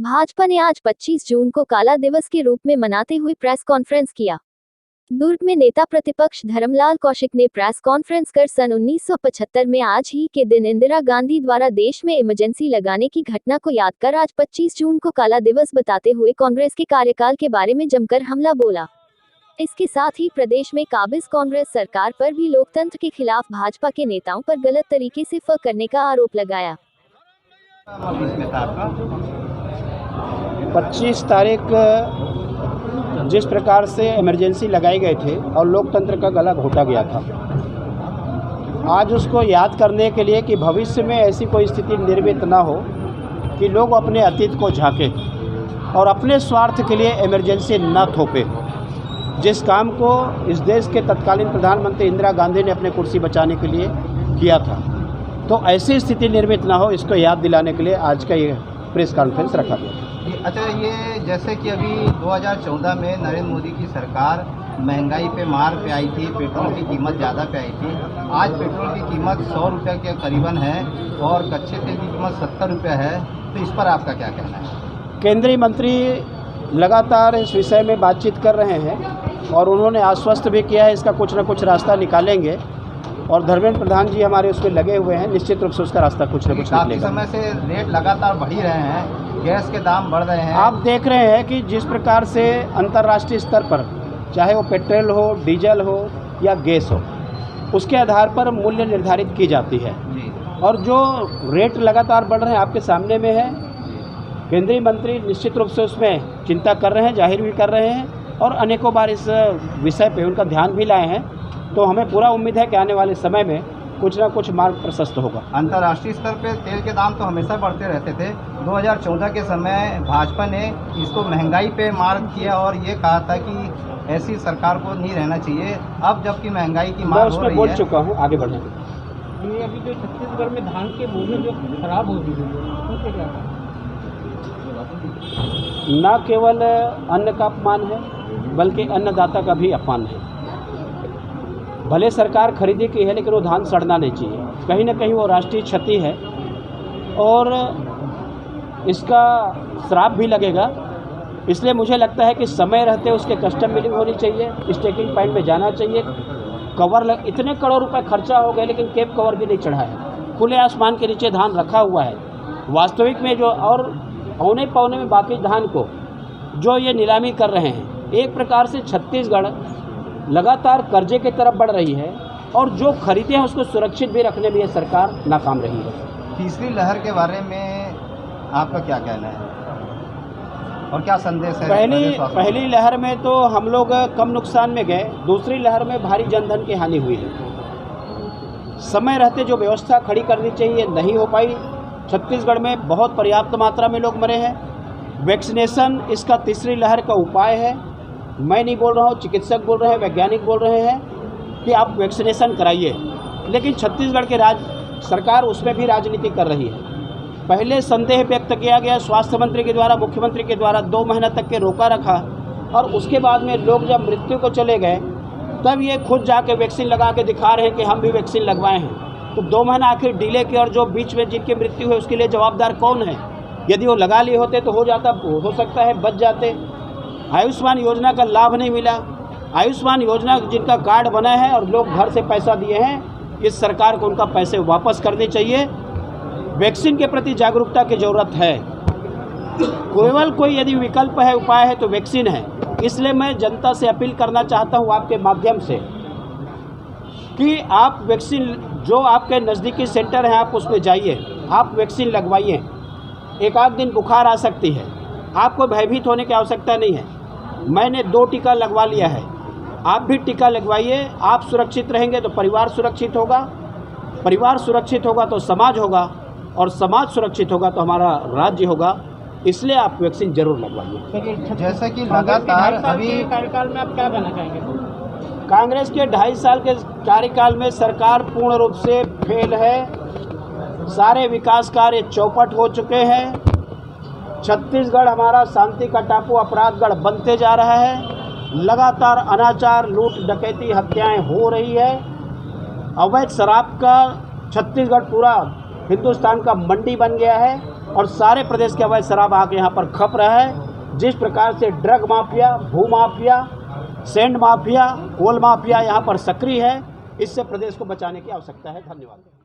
भाजपा ने आज 25 जून को काला दिवस के रूप में मनाते हुए प्रेस कॉन्फ्रेंस किया। दुर्ग में नेता प्रतिपक्ष धर्मलाल कौशिक ने प्रेस कॉन्फ्रेंस कर सन 1975 में आज ही के दिन इंदिरा गांधी द्वारा देश में इमरजेंसी लगाने की घटना को याद कर आज 25 जून को काला दिवस बताते हुए कांग्रेस के कार्यकाल के बारे में जमकर हमला बोला। इसके साथ ही प्रदेश में काबिज कांग्रेस सरकार पर भी लोकतंत्र के खिलाफ भाजपा के नेताओं पर गलत तरीके से फर्क करने का आरोप लगाया। 25 तारीख जिस प्रकार से इमरजेंसी लगाई गए थे और लोकतंत्र का गला घोटा गया था, आज उसको याद करने के लिए कि भविष्य में ऐसी कोई स्थिति निर्मित ना हो कि लोग अपने अतीत को झांकें और अपने स्वार्थ के लिए इमरजेंसी न थोपे। जिस काम को इस देश के तत्कालीन प्रधानमंत्री इंदिरा गांधी ने अपने कुर्सी बचाने के लिए किया था, तो ऐसी स्थिति निर्मित ना हो, इसको याद दिलाने के लिए आज का ये प्रेस कॉन्फ्रेंस रखा गया। अच्छा, ये जैसे कि अभी 2014 में नरेंद्र मोदी की सरकार महंगाई पे मार पे आई थी, पेट्रोल की कीमत ज़्यादा पे आई थी। आज पेट्रोल की कीमत 100 रुपये के करीबन है और कच्चे तेल की कीमत 70 रुपये है, तो इस पर आपका क्या कहना है? केंद्रीय मंत्री लगातार इस विषय में बातचीत कर रहे हैं और उन्होंने आश्वस्त भी किया है इसका कुछ न कुछ रास्ता निकालेंगे और धर्मेंद्र प्रधान जी हमारे उसमें लगे हुए हैं, निश्चित रूप से उसका रास्ता कुछ न कुछ निकलेगा। समय से रेट लगातार बढ़ ही रहे हैं, गैस के दाम बढ़ रहे हैं। आप देख रहे हैं कि जिस प्रकार से अंतर्राष्ट्रीय स्तर पर चाहे वो पेट्रोल हो, डीजल हो या गैस हो, उसके आधार पर मूल्य निर्धारित की जाती है और जो रेट लगातार बढ़ रहे हैं आपके सामने में है। केंद्रीय मंत्री निश्चित रूप से उसमें चिंता कर रहे हैं, जाहिर भी कर रहे हैं और अनेकों बार इस विषय पे उनका ध्यान भी लाए हैं। तो हमें पूरा उम्मीद है कि आने वाले समय में कुछ ना कुछ मार्ग प्रशस्त होगा। अंतर्राष्ट्रीय स्तर पे तेल के दाम तो हमेशा बढ़ते रहते थे। 2014 के समय भाजपा ने इसको महंगाई पे मार किया और ये कहा था कि ऐसी सरकार को नहीं रहना चाहिए। अब जबकि महंगाई की मार हो रही है, बोल चुका हूँ, आगे बढ़ें। ये अभी जो छत्तीसगढ़ में धान के बोली जो खराब हो गई है, न केवल अन्न का अपमान है बल्कि अन्नदाता का भी अपमान है। भले सरकार खरीदी की है लेकिन वो धान सड़ना नहीं चाहिए। कहीं ना कहीं वो राष्ट्रीय क्षति है और इसका श्राप भी लगेगा। इसलिए मुझे लगता है कि समय रहते उसके कस्टम मिलिंग होनी चाहिए, स्टेकिंग पॉइंट में जाना चाहिए। कवर इतने करोड़ रुपए खर्चा हो गए लेकिन केप कवर भी नहीं चढ़ा है, खुले आसमान के नीचे धान रखा हुआ है। वास्तविक में जो और औने पौने में बाकी धान को जो ये नीलामी कर रहे हैं, एक प्रकार से छत्तीसगढ़ लगातार कर्जे की तरफ बढ़ रही है और जो खरीदे हैं उसको सुरक्षित भी रखने में ये सरकार नाकाम रही है। तीसरी लहर के बारे में आपका क्या कहना है और क्या संदेश है? पहली लहर में तो हम लोग कम नुकसान में गए, दूसरी लहर में भारी जनधन की हानि हुई है। समय रहते जो व्यवस्था खड़ी करनी चाहिए नहीं हो पाई। छत्तीसगढ़ में बहुत पर्याप्त मात्रा में लोग मरे हैं। वैक्सीनेशन इसका तीसरी लहर का उपाय है। मैं नहीं बोल रहा हूँ, चिकित्सक बोल रहे हैं, वैज्ञानिक बोल रहे हैं कि आप वैक्सीनेशन कराइए, लेकिन छत्तीसगढ़ के सरकार उसमें भी राजनीति कर रही है। पहले संदेह व्यक्त किया गया स्वास्थ्य मंत्री के द्वारा, मुख्यमंत्री के द्वारा 2 महीना तक के रोका रखा और उसके बाद में लोग जब मृत्यु को चले गए तब ये खुद जाके वैक्सीन लगा के दिखा रहे हैं कि हम भी वैक्सीन लगवाए हैं। तो 2 महीना आखिर डिले किया और जो बीच में जिनकी मृत्यु हुई उसके लिए जवाबदार कौन है? यदि वो लगा लिए होते तो हो सकता है बच जाते। आयुष्मान योजना का लाभ नहीं मिला। आयुष्मान योजना जिनका कार्ड बना है और लोग घर से पैसा दिए हैं, इस सरकार को उनका पैसे वापस करने चाहिए। वैक्सीन के प्रति जागरूकता की ज़रूरत है। केवल कोई यदि विकल्प है, उपाय है तो वैक्सीन है। इसलिए मैं जनता से अपील करना चाहता हूँ आपके माध्यम से कि आप वैक्सीन जो आपके नज़दीकी सेंटर हैं आप उसमें जाइए, आप वैक्सीन लगवाइए। एक आध दिन बुखार आ सकती है, आपको भयभीत होने की आवश्यकता नहीं है। मैंने 2 टीका लगवा लिया है, आप भी टीका लगवाइए। आप सुरक्षित रहेंगे तो परिवार सुरक्षित होगा, परिवार सुरक्षित होगा तो समाज होगा और समाज सुरक्षित होगा तो हमारा राज्य होगा। इसलिए आप वैक्सीन जरूर लगवाइए। जैसे कि लगातार अभी कार्यकाल में आप क्या कहना चाहेंगे? कांग्रेस के 2.5 साल के कार्यकाल में सरकार पूर्ण रूप से फेल है। सारे विकास कार्य चौपट हो चुके हैं। छत्तीसगढ़ हमारा शांति का टापू अपराधगढ़ बनते जा रहा है। लगातार अनाचार, लूट, डकैती, हत्याएं हो रही है। अवैध शराब का छत्तीसगढ़ पूरा हिंदुस्तान का मंडी बन गया है। और सारे प्रदेश के अवैध शराब आके यहाँ पर खप रहा है। जिस प्रकार से ड्रग माफिया, भू माफिया, सैंड माफिया, कोल माफिया यहाँ पर सक्रिय है, इससे प्रदेश को बचाने की आवश्यकता है। धन्यवाद।